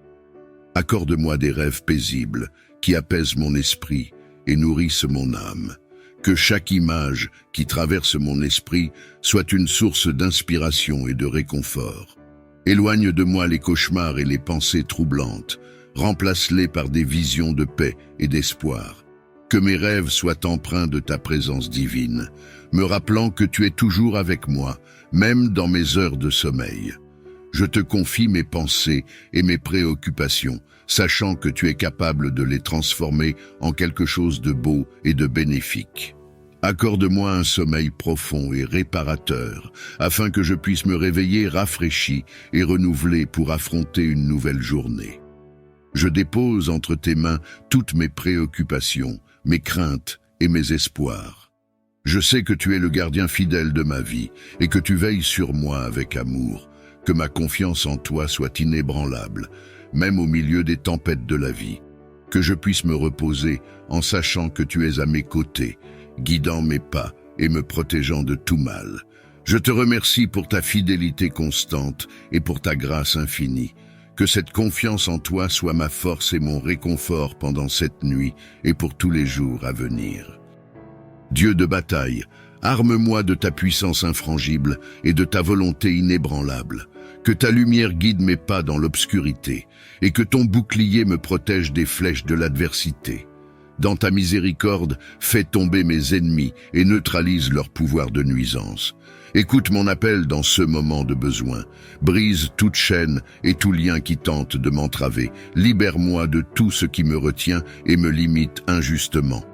Speaker 1: Accorde-moi des rêves paisibles qui apaisent mon esprit et nourrissent mon âme. Que chaque image qui traverse mon esprit soit une source d'inspiration et de réconfort. Éloigne de moi les cauchemars et les pensées troublantes. Remplace-les par des visions de paix et d'espoir. Que mes rêves soient empreints de ta présence divine, me rappelant que tu es toujours avec moi, même dans mes heures de sommeil. Je te confie mes pensées et mes préoccupations, sachant que tu es capable de les transformer en quelque chose de beau et de bénéfique. Accorde-moi un sommeil profond et réparateur, afin que je puisse me réveiller rafraîchi et renouvelé pour affronter une nouvelle journée. Je dépose entre tes mains toutes mes préoccupations, mes craintes et mes espoirs. Je sais que tu es le gardien fidèle de ma vie et que tu veilles sur moi avec amour, que ma confiance en toi soit inébranlable, même au milieu des tempêtes de la vie, que je puisse me reposer en sachant que tu es à mes côtés, guidant mes pas et me protégeant de tout mal. Je te remercie pour ta fidélité constante et pour ta grâce infinie. Que cette confiance en toi soit ma force et mon réconfort pendant cette nuit et pour tous les jours à venir. Dieu de bataille, arme-moi de ta puissance infrangible et de ta volonté inébranlable. Que ta lumière guide mes pas dans l'obscurité et que ton bouclier me protège des flèches de l'adversité. Dans ta miséricorde, fais tomber mes ennemis et neutralise leur pouvoir de nuisance. Écoute mon appel dans ce moment de besoin. Brise toute chaîne et tout lien qui tente de m'entraver. Libère-moi de tout ce qui me retient et me limite injustement.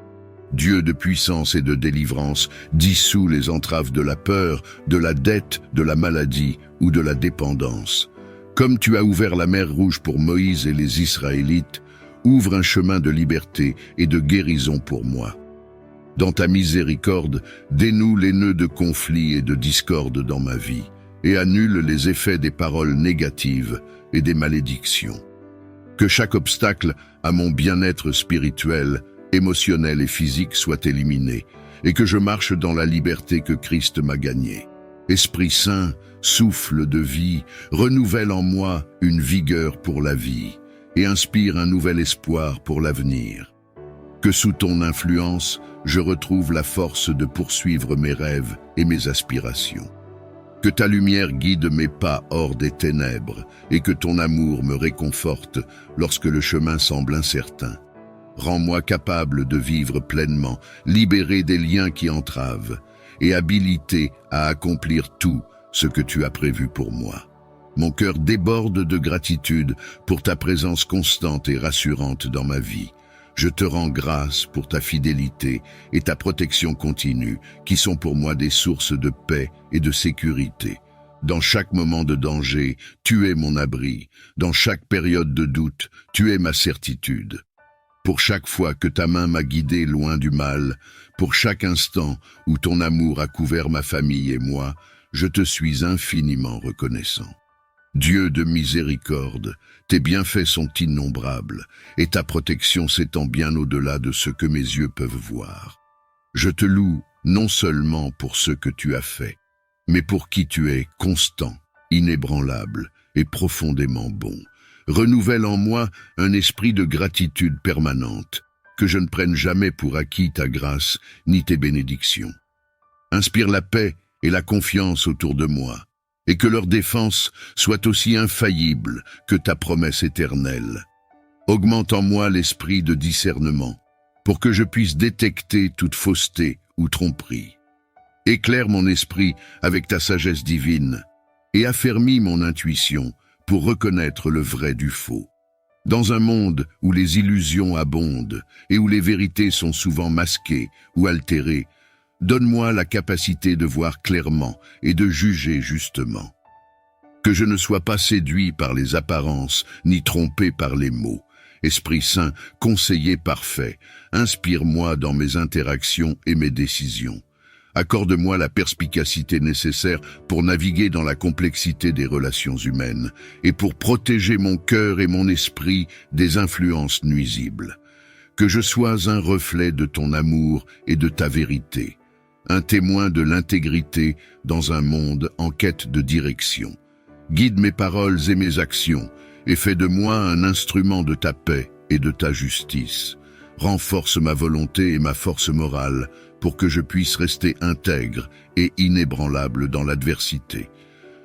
Speaker 1: Dieu de puissance et de délivrance, dissous les entraves de la peur, de la dette, de la maladie ou de la dépendance. Comme tu as ouvert la mer Rouge pour Moïse et les Israélites, ouvre un chemin de liberté et de guérison pour moi. Dans ta miséricorde, dénoue les nœuds de conflit et de discorde dans ma vie, et annule les effets des paroles négatives et des malédictions. Que chaque obstacle à mon bien-être spirituel, émotionnel et physique soit éliminé, et que je marche dans la liberté que Christ m'a gagnée. Esprit Saint, souffle de vie, renouvelle en moi une vigueur pour la vie, et inspire un nouvel espoir pour l'avenir. Que sous ton influence, je retrouve la force de poursuivre mes rêves et mes aspirations. Que ta lumière guide mes pas hors des ténèbres et que ton amour me réconforte lorsque le chemin semble incertain. Rends-moi capable de vivre pleinement, libéré des liens qui entravent et habilité à accomplir tout ce que tu as prévu pour moi. Mon cœur déborde de gratitude pour ta présence constante et rassurante dans ma vie. Je te rends grâce pour ta fidélité et ta protection continue, qui sont pour moi des sources de paix et de sécurité. Dans chaque moment de danger, tu es mon abri. Dans chaque période de doute, tu es ma certitude. Pour chaque fois que ta main m'a guidé loin du mal, pour chaque instant où ton amour a couvert ma famille et moi, je te suis infiniment reconnaissant. Dieu de miséricorde, tes bienfaits sont innombrables, et ta protection s'étend bien au-delà de ce que mes yeux peuvent voir. Je te loue non seulement pour ce que tu as fait, mais pour qui tu es constant, inébranlable et profondément bon. Renouvelle en moi un esprit de gratitude permanente, que je ne prenne jamais pour acquis ta grâce ni tes bénédictions. Inspire la paix et la confiance autour de moi, et que leur défense soit aussi infaillible que ta promesse éternelle. Augmente en moi l'esprit de discernement, pour que je puisse détecter toute fausseté ou tromperie. Éclaire mon esprit avec ta sagesse divine, et affermis mon intuition pour reconnaître le vrai du faux. Dans un monde où les illusions abondent et où les vérités sont souvent masquées ou altérées, donne-moi la capacité de voir clairement et de juger justement. Que je ne sois pas séduit par les apparences ni trompé par les mots. Esprit Saint, conseiller parfait, inspire-moi dans mes interactions et mes décisions. Accorde-moi la perspicacité nécessaire pour naviguer dans la complexité des relations humaines et pour protéger mon cœur et mon esprit des influences nuisibles. Que je sois un reflet de ton amour et de ta vérité, un témoin de l'intégrité dans un monde en quête de direction. Guide mes paroles et mes actions et fais de moi un instrument de ta paix et de ta justice. Renforce ma volonté et ma force morale pour que je puisse rester intègre et inébranlable dans l'adversité.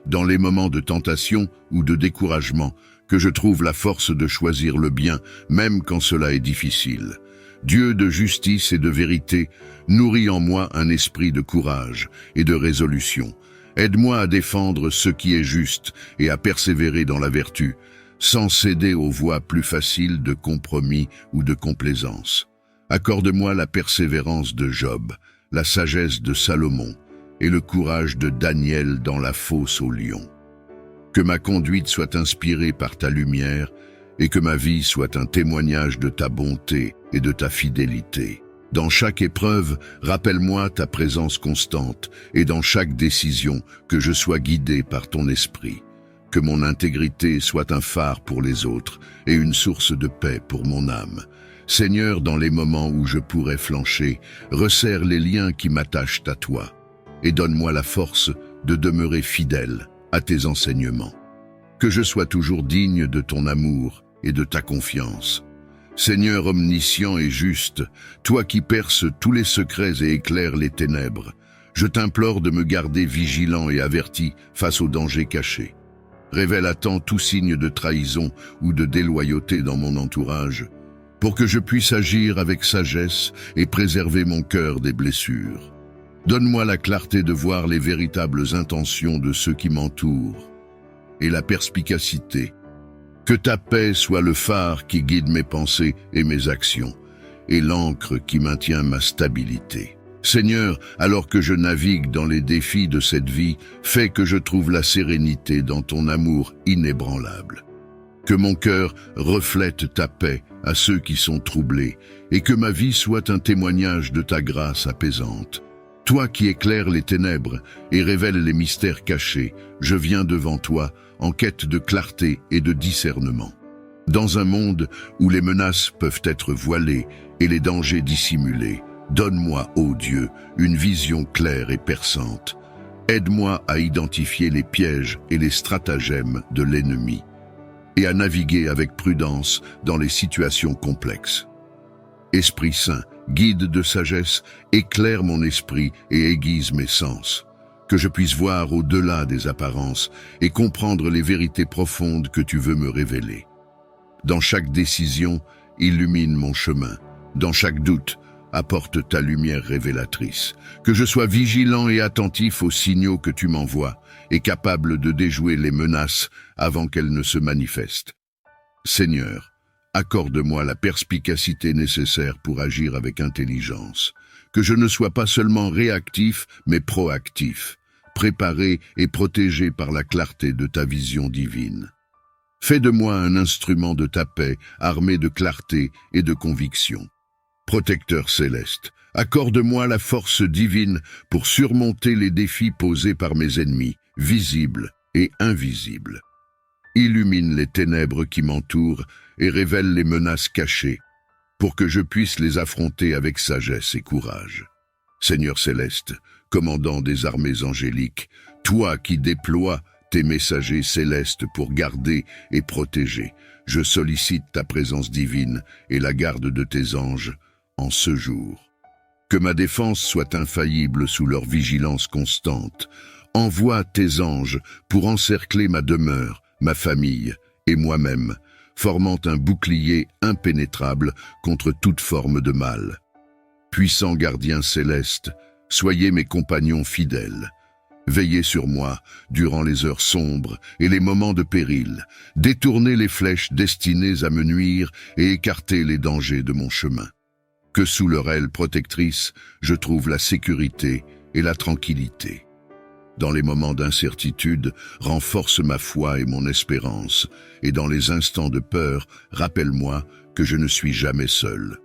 Speaker 1: Dans les moments de tentation ou de découragement, que je trouve la force de choisir le bien, même quand cela est difficile. Dieu de justice et de vérité, nourris en moi un esprit de courage et de résolution. Aide-moi à défendre ce qui est juste et à persévérer dans la vertu, sans céder aux voies plus faciles de compromis ou de complaisance. Accorde-moi la persévérance de Job, la sagesse de Salomon et le courage de Daniel dans la fosse au lion. Que ma conduite soit inspirée par ta lumière et que ma vie soit un témoignage de ta bonté et de ta fidélité. Dans chaque épreuve, rappelle-moi ta présence constante et dans chaque décision, que je sois guidé par ton esprit. Que mon intégrité soit un phare pour les autres et une source de paix pour mon âme. Seigneur, dans les moments où je pourrais flancher, resserre les liens qui m'attachent à toi et donne-moi la force de demeurer fidèle à tes enseignements. Que je sois toujours digne de ton amour et de ta confiance. Seigneur omniscient et juste, toi qui perces tous les secrets et éclaires les ténèbres, je t'implore de me garder vigilant et averti face aux dangers cachés. Révèle à temps tout signe de trahison ou de déloyauté dans mon entourage, pour que je puisse agir avec sagesse et préserver mon cœur des blessures. Donne-moi la clarté de voir les véritables intentions de ceux qui m'entourent et la perspicacité. Que ta paix soit le phare qui guide mes pensées et mes actions et l'encre qui maintient ma stabilité. Seigneur, alors que je navigue dans les défis de cette vie, fais que je trouve la sérénité dans ton amour inébranlable. Que mon cœur reflète ta paix à ceux qui sont troublés, et que ma vie soit un témoignage de ta grâce apaisante. Toi qui éclaires les ténèbres et révèles les mystères cachés, je viens devant toi en quête de clarté et de discernement. Dans un monde où les menaces peuvent être voilées et les dangers dissimulés, donne-moi, ô Dieu, une vision claire et perçante. Aide-moi à identifier les pièges et les stratagèmes de l'ennemi et à naviguer avec prudence dans les situations complexes. Esprit Saint, guide de sagesse, éclaire mon esprit et aiguise mes sens, que je puisse voir au-delà des apparences et comprendre les vérités profondes que tu veux me révéler. Dans chaque décision, illumine mon chemin. Dans chaque doute, apporte ta lumière révélatrice. Que je sois vigilant et attentif aux signaux que tu m'envoies et capable de déjouer les menaces avant qu'elles ne se manifestent. Seigneur, accorde-moi la perspicacité nécessaire pour agir avec intelligence. Que je ne sois pas seulement réactif, mais proactif, préparé et protégé par la clarté de ta vision divine. Fais de moi un instrument de ta paix, armé de clarté et de conviction. Protecteur céleste, accorde-moi la force divine pour surmonter les défis posés par mes ennemis, visibles et invisibles. Illumine les ténèbres qui m'entourent et révèle les menaces cachées, pour que je puisse les affronter avec sagesse et courage. Seigneur céleste, commandant des armées angéliques, toi qui déploies tes messagers célestes pour garder et protéger, je sollicite ta présence divine et la garde de tes anges en ce jour. Que ma défense soit infaillible sous leur vigilance constante, envoie tes anges pour encercler ma demeure, ma famille et moi-même, formant un bouclier impénétrable contre toute forme de mal. Puissants gardiens célestes, soyez mes compagnons fidèles. Veillez sur moi durant les heures sombres et les moments de péril. Détournez les flèches destinées à me nuire et écartez les dangers de mon chemin. Que sous leur aile protectrice, je trouve la sécurité et la tranquillité. Dans les moments d'incertitude, renforce ma foi et mon espérance, et dans les instants de peur, rappelle-moi que je ne suis jamais seul.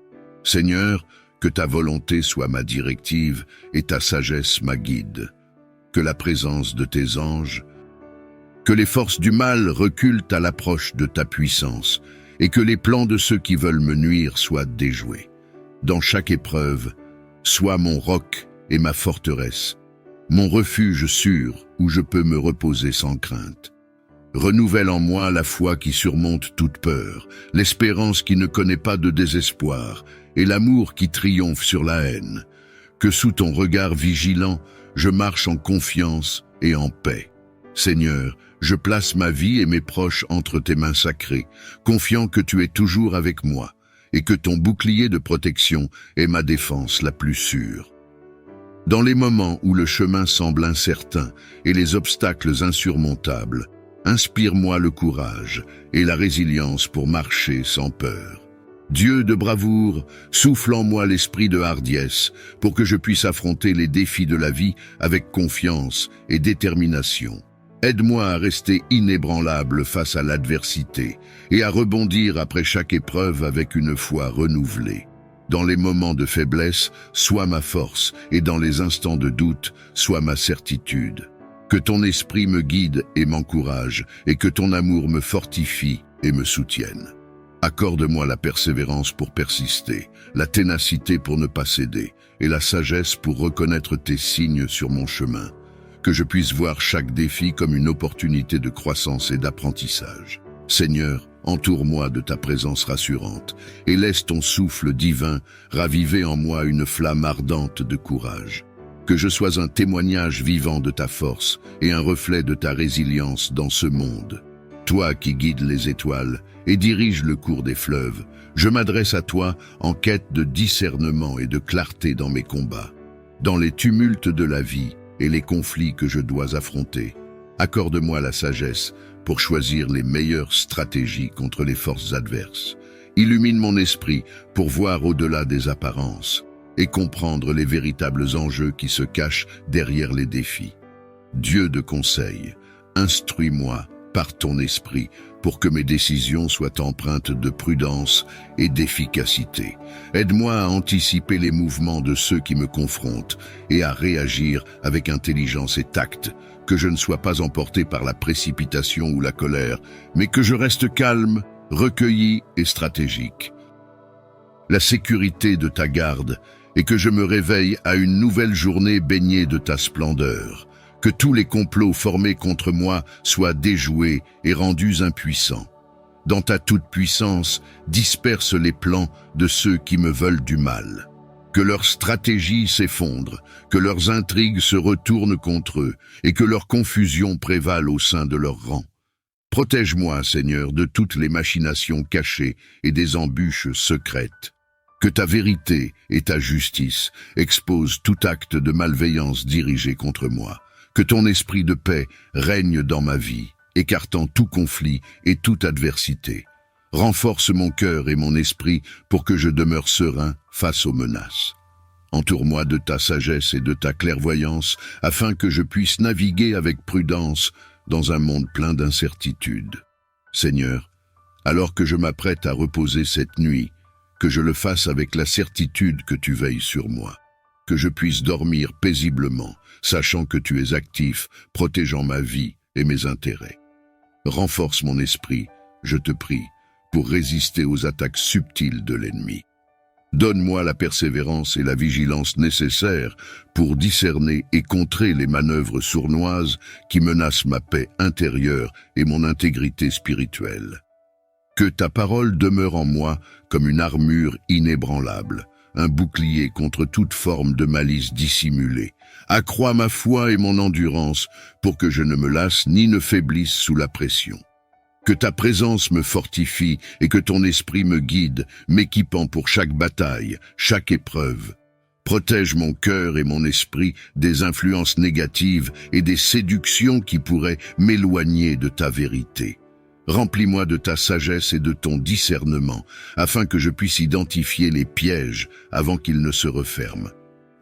Speaker 1: Seigneur, que ta volonté soit ma directive et ta sagesse ma guide. Que la présence de tes anges, que les forces du mal reculent à l'approche de ta puissance, et que les plans de ceux qui veulent me nuire soient déjoués. Dans chaque épreuve, sois mon roc et ma forteresse, mon refuge sûr où je peux me reposer sans crainte. Renouvelle en moi la foi qui surmonte toute peur, l'espérance qui ne connaît pas de désespoir et l'amour qui triomphe sur la haine. Que sous ton regard vigilant, je marche en confiance et en paix. Seigneur, je place ma vie et mes proches entre tes mains sacrées, confiant que tu es toujours avec moi et que ton bouclier de protection est ma défense la plus sûre. Dans les moments où le chemin semble incertain et les obstacles insurmontables, inspire-moi le courage et la résilience pour marcher sans peur. Dieu de bravoure, souffle en moi l'esprit de hardiesse pour que je puisse affronter les défis de la vie avec confiance et détermination. Aide-moi à rester inébranlable face à l'adversité et à rebondir après chaque épreuve avec une foi renouvelée. Dans les moments de faiblesse, sois ma force et dans les instants de doute, sois ma certitude. Que ton esprit me guide et m'encourage et que ton amour me fortifie et me soutienne. Accorde-moi la persévérance pour persister, la ténacité pour ne pas céder et la sagesse pour reconnaître tes signes sur mon chemin. Que je puisse voir chaque défi comme une opportunité de croissance et d'apprentissage. Seigneur, entoure-moi de ta présence rassurante et laisse ton souffle divin raviver en moi une flamme ardente de courage. Que je sois un témoignage vivant de ta force et un reflet de ta résilience dans ce monde. Toi qui guides les étoiles et diriges le cours des fleuves, je m'adresse à toi en quête de discernement et de clarté dans mes combats. Dans les tumultes de la vie et les conflits que je dois affronter, accorde-moi la sagesse pour choisir les meilleures stratégies contre les forces adverses. Illumine mon esprit pour voir au-delà des apparences et comprendre les véritables enjeux qui se cachent derrière les défis. Dieu de conseil, instruis-moi par ton esprit pour que mes décisions soient empreintes de prudence et d'efficacité. Aide-moi à anticiper les mouvements de ceux qui me confrontent et à réagir avec intelligence et tact, que je ne sois pas emporté par la précipitation ou la colère, mais que je reste calme, recueilli et stratégique. La sécurité de ta garde et que je me réveille à une nouvelle journée baignée de ta splendeur. Que tous les complots formés contre moi soient déjoués et rendus impuissants. Dans ta toute-puissance, disperse les plans de ceux qui me veulent du mal. Que leurs stratégies s'effondrent, que leurs intrigues se retournent contre eux et que leur confusion prévale au sein de leurs rangs. Protège-moi, Seigneur, de toutes les machinations cachées et des embûches secrètes. Que ta vérité et ta justice exposent tout acte de malveillance dirigé contre moi. Que ton esprit de paix règne dans ma vie, écartant tout conflit et toute adversité. Renforce mon cœur et mon esprit pour que je demeure serein face aux menaces. Entoure-moi de ta sagesse et de ta clairvoyance afin que je puisse naviguer avec prudence dans un monde plein d'incertitudes. Seigneur, alors que je m'apprête à reposer cette nuit, que je le fasse avec la certitude que tu veilles sur moi. Que je puisse dormir paisiblement, sachant que tu es actif, protégeant ma vie et mes intérêts. Renforce mon esprit, je te prie, pour résister aux attaques subtiles de l'ennemi. Donne-moi la persévérance et la vigilance nécessaires pour discerner et contrer les manœuvres sournoises qui menacent ma paix intérieure et mon intégrité spirituelle. Que ta parole demeure en moi comme une armure inébranlable, un bouclier contre toute forme de malice dissimulée. Accrois ma foi et mon endurance pour que je ne me lasse ni ne faiblisse sous la pression. Que ta présence me fortifie et que ton esprit me guide, m'équipant pour chaque bataille, chaque épreuve. Protège mon cœur et mon esprit des influences négatives et des séductions qui pourraient m'éloigner de ta vérité. Remplis-moi de ta sagesse et de ton discernement, afin que je puisse identifier les pièges avant qu'ils ne se referment.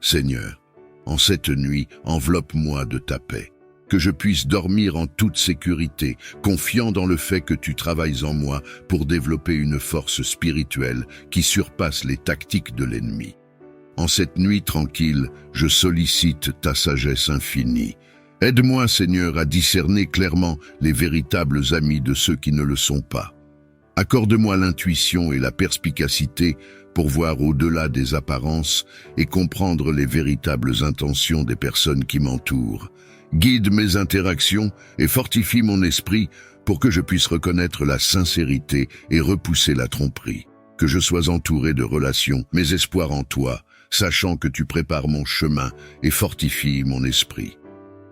Speaker 1: Seigneur, en cette nuit, enveloppe-moi de ta paix, que je puisse dormir en toute sécurité, confiant dans le fait que tu travailles en moi pour développer une force spirituelle qui surpasse les tactiques de l'ennemi. En cette nuit tranquille, je sollicite ta sagesse infinie. Aide-moi, Seigneur, à discerner clairement les véritables amis de ceux qui ne le sont pas. Accorde-moi l'intuition et la perspicacité pour voir au-delà des apparences et comprendre les véritables intentions des personnes qui m'entourent. Guide mes interactions et fortifie mon esprit pour que je puisse reconnaître la sincérité et repousser la tromperie. Que je sois entouré de relations, mes espoirs en toi, sachant que tu prépares mon chemin et fortifies mon esprit.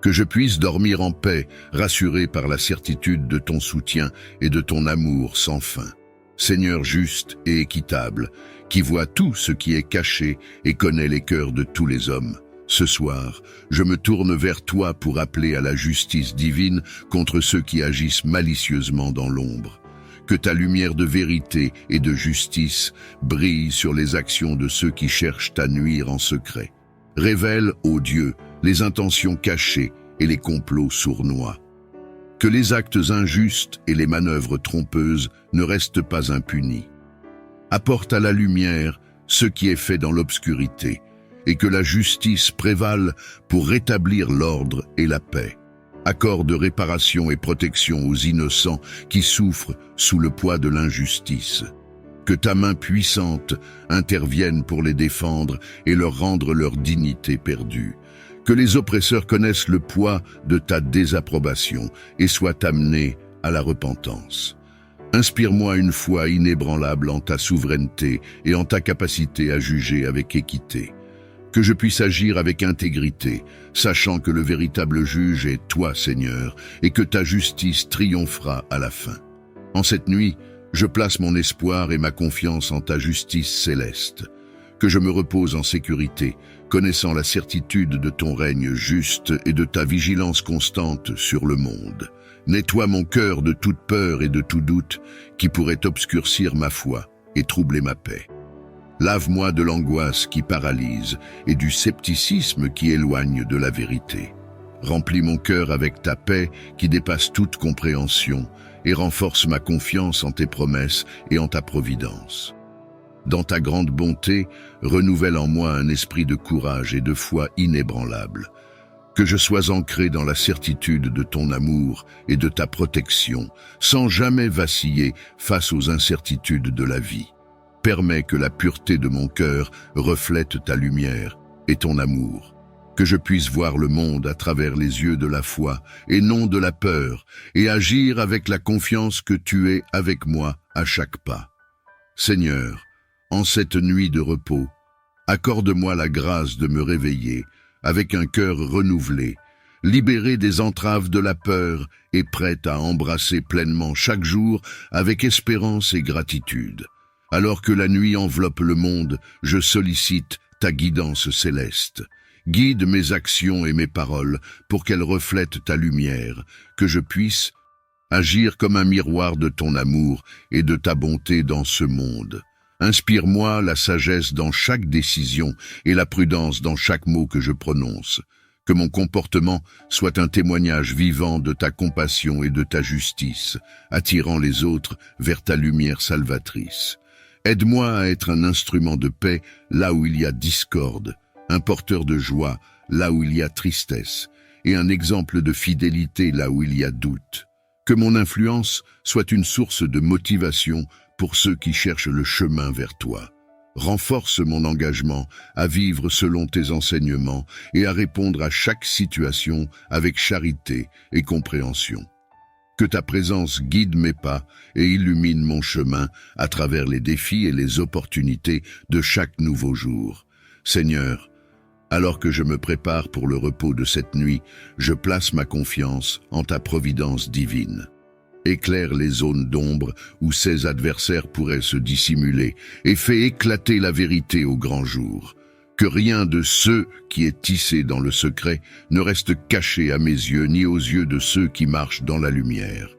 Speaker 1: Que je puisse dormir en paix, rassuré par la certitude de ton soutien et de ton amour sans fin. Seigneur juste et équitable, qui voit tout ce qui est caché et connaît les cœurs de tous les hommes. Ce soir, je me tourne vers toi pour appeler à la justice divine contre ceux qui agissent malicieusement dans l'ombre. Que ta lumière de vérité et de justice brille sur les actions de ceux qui cherchent à nuire en secret. Révèle, ô Dieu, les intentions cachées et les complots sournois. Que les actes injustes et les manœuvres trompeuses ne restent pas impunis. Apporte à la lumière ce qui est fait dans l'obscurité, et que la justice prévale pour rétablir l'ordre et la paix. Accorde réparation et protection aux innocents qui souffrent sous le poids de l'injustice. Que ta main puissante intervienne pour les défendre et leur rendre leur dignité perdue. Que les oppresseurs connaissent le poids de ta désapprobation et soient amenés à la repentance. Inspire-moi une foi inébranlable en ta souveraineté et en ta capacité à juger avec équité. Que je puisse agir avec intégrité, sachant que le véritable juge est toi, Seigneur, et que ta justice triomphera à la fin. En cette nuit, je place mon espoir et ma confiance en ta justice céleste. Que je me repose en sécurité, connaissant la certitude de ton règne juste et de ta vigilance constante sur le monde. Nettoie mon cœur de toute peur et de tout doute qui pourrait obscurcir ma foi et troubler ma paix. Lave-moi de l'angoisse qui paralyse et du scepticisme qui éloigne de la vérité. Remplis mon cœur avec ta paix qui dépasse toute compréhension et renforce ma confiance en tes promesses et en ta providence. Dans ta grande bonté, renouvelle en moi un esprit de courage et de foi inébranlable. Que je sois ancré dans la certitude de ton amour et de ta protection, sans jamais vaciller face aux incertitudes de la vie. Permets que la pureté de mon cœur reflète ta lumière et ton amour. Que je puisse voir le monde à travers les yeux de la foi et non de la peur, et agir avec la confiance que tu es avec moi à chaque pas. Seigneur, en cette nuit de repos, accorde-moi la grâce de me réveiller avec un cœur renouvelé, libéré des entraves de la peur et prêt à embrasser pleinement chaque jour avec espérance et gratitude. Alors que la nuit enveloppe le monde, je sollicite ta guidance céleste. Guide mes actions et mes paroles pour qu'elles reflètent ta lumière, que je puisse agir comme un miroir de ton amour et de ta bonté dans ce monde. Inspire-moi la sagesse dans chaque décision et la prudence dans chaque mot que je prononce. Que mon comportement soit un témoignage vivant de ta compassion et de ta justice, attirant les autres vers ta lumière salvatrice. Aide-moi à être un instrument de paix là où il y a discorde, un porteur de joie là où il y a tristesse, et un exemple de fidélité là où il y a doute. Que mon influence soit une source de motivation pour ceux qui cherchent le chemin vers toi. Renforce mon engagement à vivre selon tes enseignements et à répondre à chaque situation avec charité et compréhension. Que ta présence guide mes pas et illumine mon chemin à travers les défis et les opportunités de chaque nouveau jour. Seigneur, alors que je me prépare pour le repos de cette nuit, je place ma confiance en ta providence divine. Éclaire les zones d'ombre où ses adversaires pourraient se dissimuler et fais éclater la vérité au grand jour. Que rien de ce qui est tissé dans le secret ne reste caché à mes yeux ni aux yeux de ceux qui marchent dans la lumière.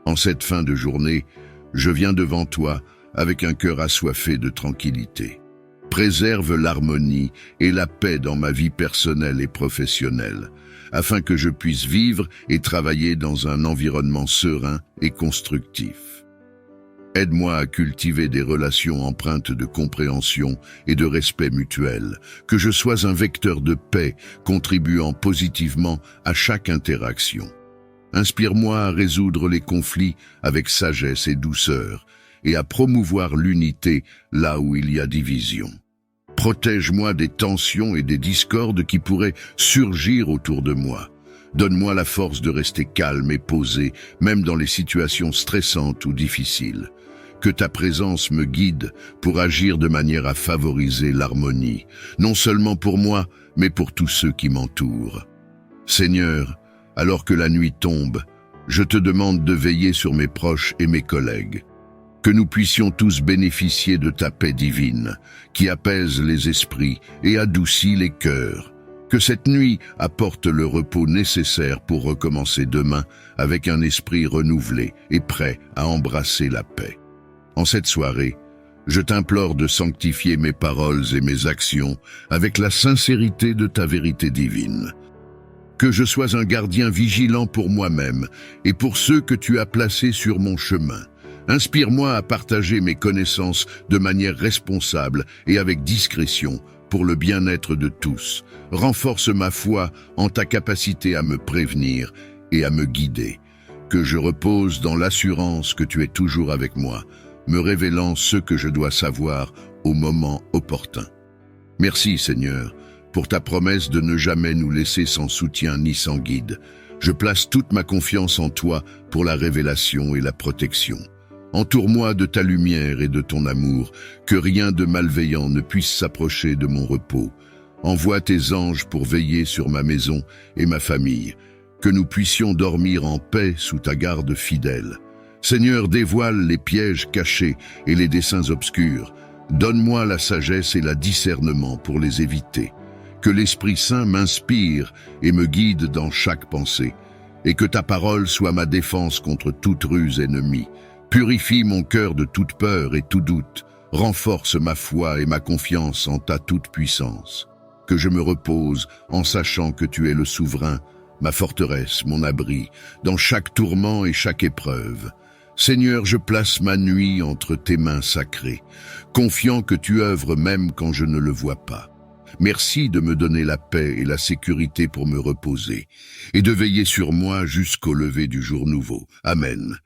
Speaker 1: En cette fin de journée, je viens devant toi avec un cœur assoiffé de tranquillité. Préserve l'harmonie et la paix dans ma vie personnelle et professionnelle, afin que je puisse vivre et travailler dans un environnement serein et constructif. Aide-moi à cultiver des relations empreintes de compréhension et de respect mutuel, que je sois un vecteur de paix contribuant positivement à chaque interaction. Inspire-moi à résoudre les conflits avec sagesse et douceur et à promouvoir l'unité là où il y a division. Protège-moi des tensions et des discordes qui pourraient surgir autour de moi. Donne-moi la force de rester calme et posé, même dans les situations stressantes ou difficiles. Que ta présence me guide pour agir de manière à favoriser l'harmonie, non seulement pour moi, mais pour tous ceux qui m'entourent. Seigneur, alors que la nuit tombe, je te demande de veiller sur mes proches et mes collègues. Que nous puissions tous bénéficier de ta paix divine, qui apaise les esprits et adoucit les cœurs. Que cette nuit apporte le repos nécessaire pour recommencer demain avec un esprit renouvelé et prêt à embrasser la paix. En cette soirée, je t'implore de sanctifier mes paroles et mes actions avec la sincérité de ta vérité divine. Que je sois un gardien vigilant pour moi-même et pour ceux que tu as placés sur mon chemin. Inspire-moi à partager mes connaissances de manière responsable et avec discrétion pour le bien-être de tous. Renforce ma foi en ta capacité à me prévenir et à me guider. Que je repose dans l'assurance que tu es toujours avec moi, me révélant ce que je dois savoir au moment opportun. Merci Seigneur, pour ta promesse de ne jamais nous laisser sans soutien ni sans guide. Je place toute ma confiance en toi pour la révélation et la protection. Entoure-moi de ta lumière et de ton amour, que rien de malveillant ne puisse s'approcher de mon repos. Envoie tes anges pour veiller sur ma maison et ma famille, que nous puissions dormir en paix sous ta garde fidèle. Seigneur, dévoile les pièges cachés et les desseins obscurs. Donne-moi la sagesse et le discernement pour les éviter. Que l'Esprit Saint m'inspire et me guide dans chaque pensée, et que ta parole soit ma défense contre toute ruse ennemie. Purifie mon cœur de toute peur et tout doute. Renforce ma foi et ma confiance en ta toute-puissance. Que je me repose en sachant que tu es le souverain, ma forteresse, mon abri, dans chaque tourment et chaque épreuve. Seigneur, je place ma nuit entre tes mains sacrées, confiant que tu œuvres même quand je ne le vois pas. Merci de me donner la paix et la sécurité pour me reposer, et de veiller sur moi jusqu'au lever du jour nouveau. Amen.